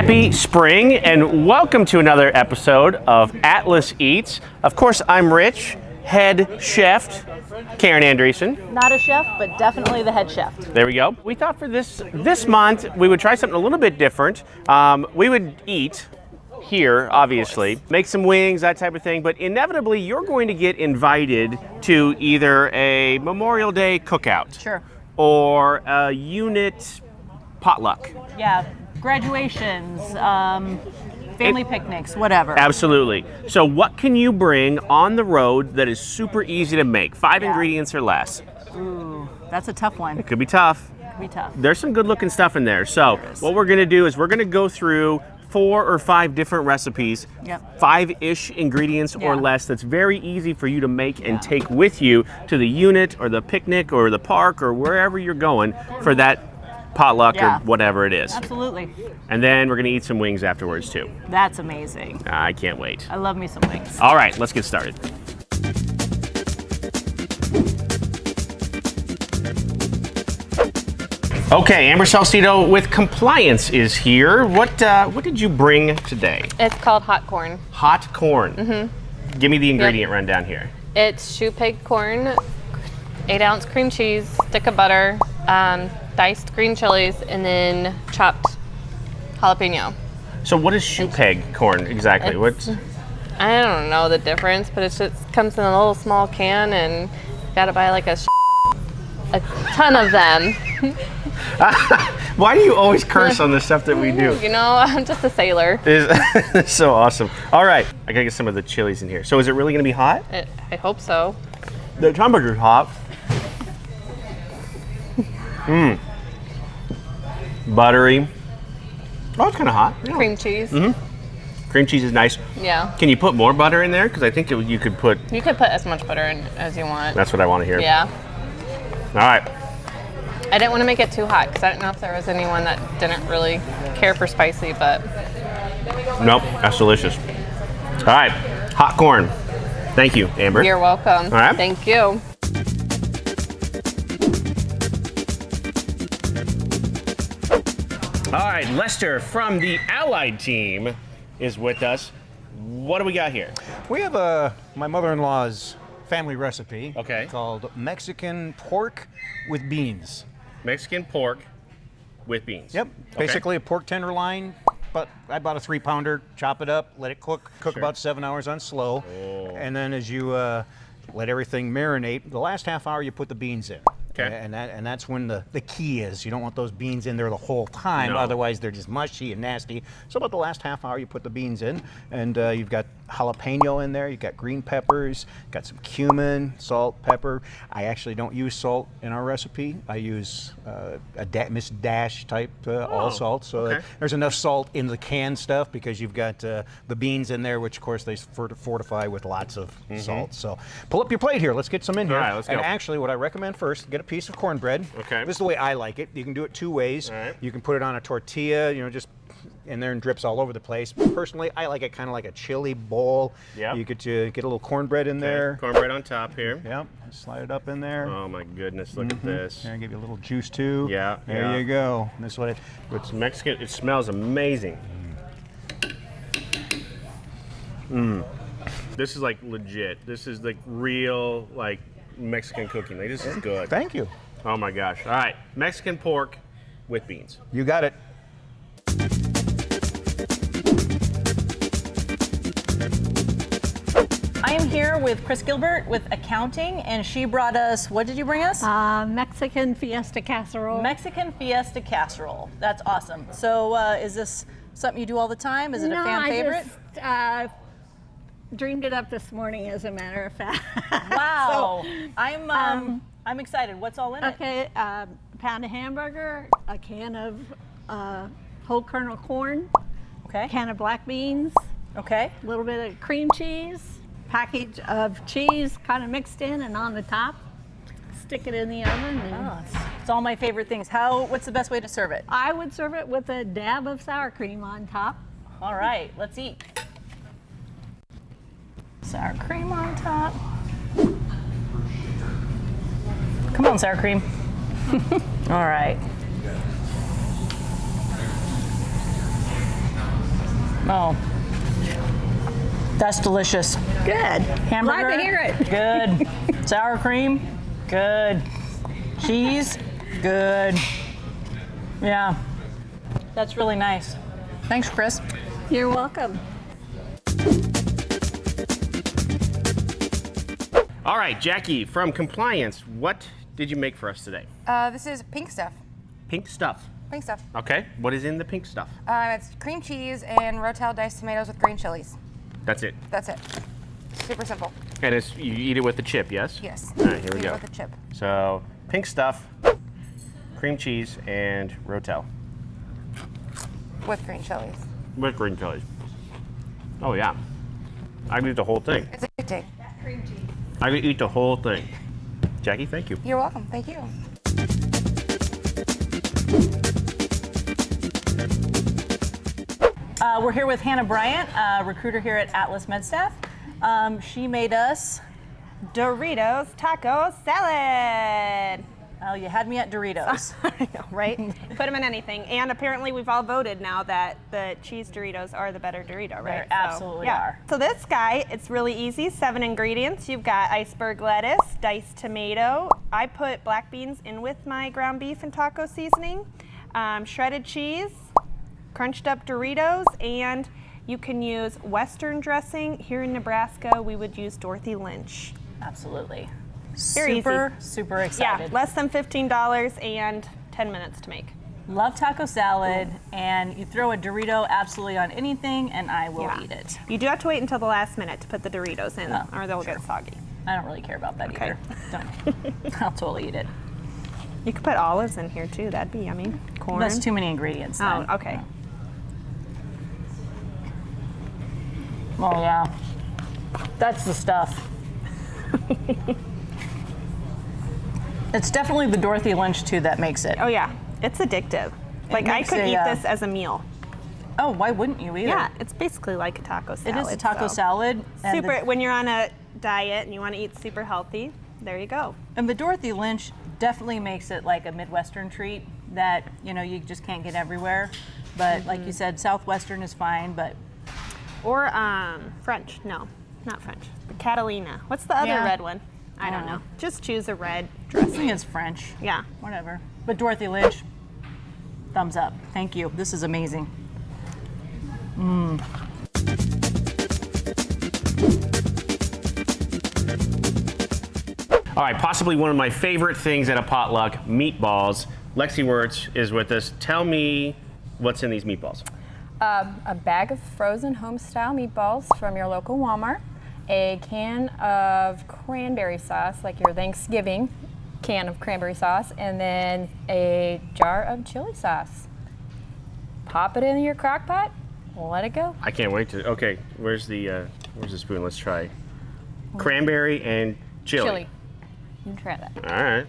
Happy spring and welcome to another episode of Atlas Eats. Of course, I'm Rich, head chef, Karen Andreessen. Not a chef, but definitely the head chef. There we go. We thought for this month we would try something a little bit different. We would eat here, obviously, make some wings, that type of thing, but inevitably you're going to get invited to either a Memorial Day cookout. Sure. Or a unit potluck. Yeah, graduations, family picnics, whatever. Absolutely. So what can you bring on the road that is super easy to make? 5 ingredients or less. Ooh, that's a tough one. It could be tough. Could be tough. There's some good looking stuff in there. So what we're gonna do is we're gonna go through 4 or 5 different recipes, 5-ish ingredients or less, that's very easy for you to make and take with you to the unit or the picnic or the park or wherever you're going for that potluck or whatever it is. Absolutely. And then we're gonna eat some wings afterwards too. That's amazing. I can't wait. I love me some wings. All right, let's get started. Okay, Amber Salcido with compliance is here. What did you bring today? It's called hot corn. Hot corn. Mm-hmm. Give me the ingredient rundown here. It's shoe peg corn, 8-ounce cream cheese, stick of butter, diced green chilies, and then chopped jalapeno. So what is shoe peg corn exactly? I don't know the difference, but it just comes in a little small can, and you gotta buy like a ton of them. Why do you always curse on the stuff that we do? You know, I'm just a sailor. It's so awesome. All right, I gotta get some of the chilies in here. So is it really gonna be hot? I hope so. The temperature is hot. Buttery. Oh, it's kind of hot. Yeah. Cream cheese. Mm-hmm. Cream cheese is nice. Yeah. Can you put more butter in there? Because I think you could put... You could put as much butter in as you want. That's what I want to hear. Yeah. All right. I didn't want to make it too hot because I didn't know if there was anyone that didn't really care for spicy, but... Nope, that's delicious. All right, hot corn. Thank you, Amber. You're welcome. All right. Thank you. All right, Lester from the Allied team is with us. What do we got here? We have my mother-in-law's family recipe called Mexican pork with beans. Mexican pork with beans. Yep, basically a pork tenderloin, but I bought a 3-pounder, chop it up, let it cook about 7 hours on slow, and then as you let everything marinate, the last half hour you put the beans in. Okay. And that's when the key is. You don't want those beans in there the whole time, otherwise they're just mushy and nasty. So about the last half hour you put the beans in, and you've got jalapeno in there, you've got green peppers, got some cumin, salt, pepper. I actually don't use salt in our recipe. I use a Miss Dash type all salt. So there's enough salt in the canned stuff because you've got the beans in there, which of course they fortify with lots of salt. So pull up your plate here. Let's get some in here. All right, let's go. And actually what I recommend first, get a piece of cornbread. Okay. This is the way I like it. You can do it 2 ways. Right. You can put it on a tortilla, just in there and drips all over the place. Personally, I like it kind of like a chili bowl. Yeah. You could get a little cornbread in there. Cornbread on top here. Yep. Slide it up in there. Oh my goodness! Look at this. Here, give you a little juice too. Yeah. There you go. And this is what it's Mexican. It smells amazing. This is like legit. This is like real like Mexican cooking. Like, this is good. Thank you. Oh my gosh. All right, Mexican pork with beans. You got it. I am here with Chris Gilbert with accounting, and she brought us, what did you bring us? Mexican Fiesta Casserole. Mexican Fiesta Casserole. That's awesome. So is this something you do all the time? Is it a fan favorite? I just dreamed it up this morning, as a matter of fact. Wow. So, I'm excited. What's all in it? Okay, a pound of hamburger, a can of whole kernel corn, a can of black beans, a little bit of cream cheese, package of cheese kind of mixed in and on the top. Stick it in the oven. And it's all my favorite things. What's the best way to serve it? I would serve it with a dab of sour cream on top. All right, let's eat. Sour cream on top. Come on, sour cream. All right. Oh, that's delicious. Good. Hamburger. Glad to hear it. Good. Sour cream. Good. Cheese. Good. Yeah. That's really nice. Thanks, Chris. You're welcome. All right, Jackie, from compliance, what did you make for us today? This is pink stuff. Pink stuff. Pink stuff. Okay, what is in the pink stuff? It's cream cheese and Rotel diced tomatoes with green chilies. That's it. That's it. Super simple. And it's, you eat it with the chip, yes? Yes. All right, here we Eat it go. with a chip. So, pink stuff, cream cheese, and Rotel. With green chilies. With green chilies. Oh, yeah. I could eat the whole thing. It's addicting. I could eat the whole thing. Jackie, thank you. You're welcome. Thank you. We're here with Hannah Bryant, recruiter here at Atlas MedStaff. She made us Doritos taco salad. Oh, you had me at Doritos. I know, right? Put them in anything. And apparently we've all voted now that the cheese Doritos are the better Dorito, right? They absolutely are. So this guy, it's really easy. 7 ingredients. You've got iceberg lettuce, diced tomato. I put black beans in with my ground beef and taco seasoning, shredded cheese, crunched up Doritos, and you can use Western dressing. Here in Nebraska, we would use Dorothy Lynch. Absolutely. Very super, easy. super Yeah, excited. less than $15 and 10 minutes to make. Love taco salad, and you throw a Dorito absolutely on anything, and I will Yeah. eat it. You do have to wait until the last minute to put the Doritos in, Oh, or they'll get soggy. I don't really care about that Okay. either. Don't. I'll totally eat it. You could put olives in here too. That'd be yummy. Corn. That's too many ingredients. Oh, Then. okay. Oh yeah, that's the stuff. It's definitely the Dorothy Lynch too that makes it. Oh yeah, it's addictive. Like I makes could eat a, this as a meal. Oh, why wouldn't you either? Yeah, it's basically like a taco It salad. is a taco so. salad. And Super. The, When you're on a diet and you want to eat super healthy, there you go. and the Dorothy Lynch definitely makes it like a Midwestern treat that you just can't get everywhere. But like you said, Southwestern is fine. But Or French. No, not French. The Catalina. What's the other Yeah. red one? I don't know. Just choose a red dressing. I think it's French. Yeah. Whatever. But Dorothy Lynch, thumbs up. Thank you. This is amazing. All right, possibly one of my favorite things at a potluck, meatballs. Lexi Wirtz is with us. Tell me what's in these meatballs. A bag of frozen home-style meatballs from your local Walmart, a can of cranberry sauce, like your Thanksgiving can of cranberry sauce, and then a jar of chili sauce. Pop it in your crock pot, let it go. I can't wait to. Okay, where's the spoon? Let's try. Cranberry and chili. You can try that. All right.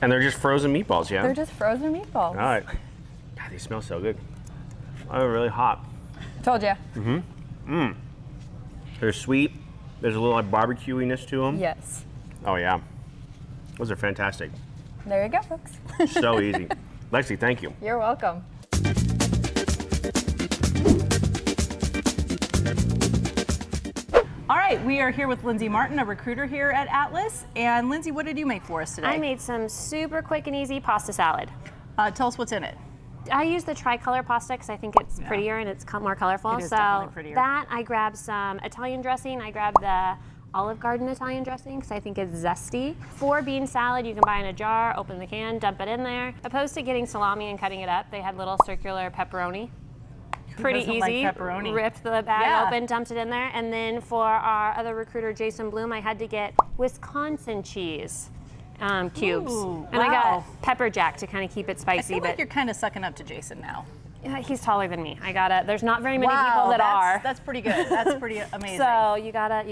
And they're just frozen meatballs, yeah? They're just frozen meatballs. All right. God, they smell so good. Oh, they're really hot. Told ya. They're sweet. There's a little like barbecuiness to them. Yes. Oh yeah. Those are fantastic. There you go, folks. So easy. Lexi, thank you. You're welcome. All right, we are here with Lindsay Martin, a recruiter here at Atlas. And Lindsay, what did you make for us today? I made some super quick and easy pasta salad. Tell us what's in it. I use the tricolor pasta because I think it's prettier and it's more colorful. It is so definitely prettier. that, I grabbed some Italian dressing. I grabbed the Olive Garden Italian dressing because I think it's zesty. For bean salad, you can buy in a jar, open the can, dump it in there. Opposed to getting salami and cutting it up, they had little circular pepperoni. Pretty doesn't easy. like pepperoni? Ripped the bag Yeah. open, dumped it in there, and then for our other recruiter, Jason Bloom, I had to get Wisconsin cheese cubes, Ooh, and I wow. got pepper jack to kind of keep it I spicy. feel like But you're kind of sucking up to Jason now. he's taller than me. I gotta. There's not very many people that are. That's pretty good. That's pretty amazing. So you gotta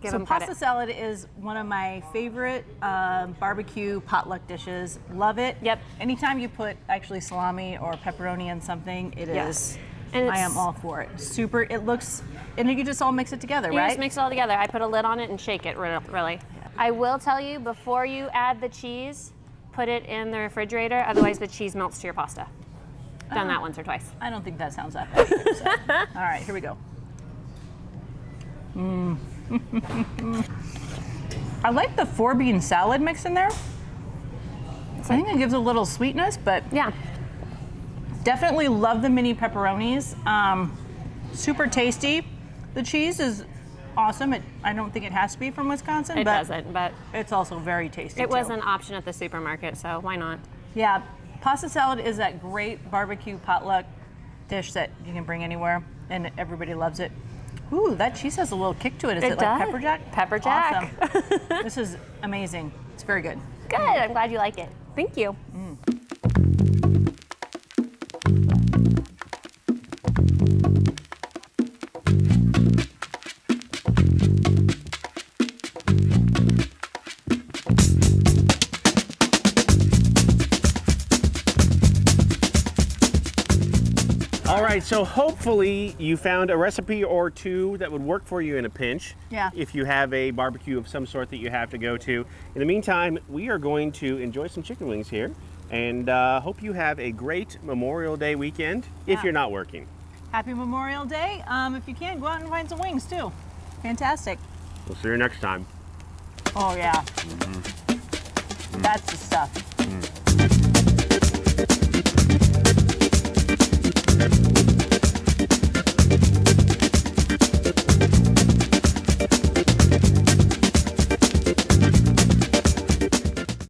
give So him pasta credit. salad is one of my favorite barbecue potluck dishes. Love it. Yep. Anytime you put actually salami or pepperoni in something, it is. Yes. And I it's- am all for it. Super. It looks, and you just all mix it together, You right? just mix it all together. I put a lid on it and shake it. Really. I will tell you before you add the cheese, put it in the refrigerator. Otherwise, the cheese melts to your pasta. done that once or twice. I don't think that sounds that bad either, so. All right, here we go. I like the 4-bean salad mix in there. I think it gives a little sweetness, but Yeah. definitely love the mini pepperonis. Super tasty. The cheese is awesome. I don't think it has to be from Wisconsin, It but doesn't, but it's also very tasty. it was too. an option at the supermarket, so why not? Yeah, pasta salad is that great barbecue potluck dish that you can bring anywhere, and everybody loves it. Ooh, that cheese has a little kick to it. Is it like does. pepper jack? Pepper jack. Awesome. This is amazing. It's very good. Good. I'm glad you like it. Thank you. All right, so hopefully you found a recipe or two that would work for you in a pinch. Yeah. If you have a barbecue of some sort that you have to go to. In the meantime, we are going to enjoy some chicken wings here, and hope you have a great Memorial Day weekend if Yeah. you're not working. Happy Memorial Day. If you can, go out and find some wings too. Fantastic. We'll see you next time. Oh yeah. That's the stuff.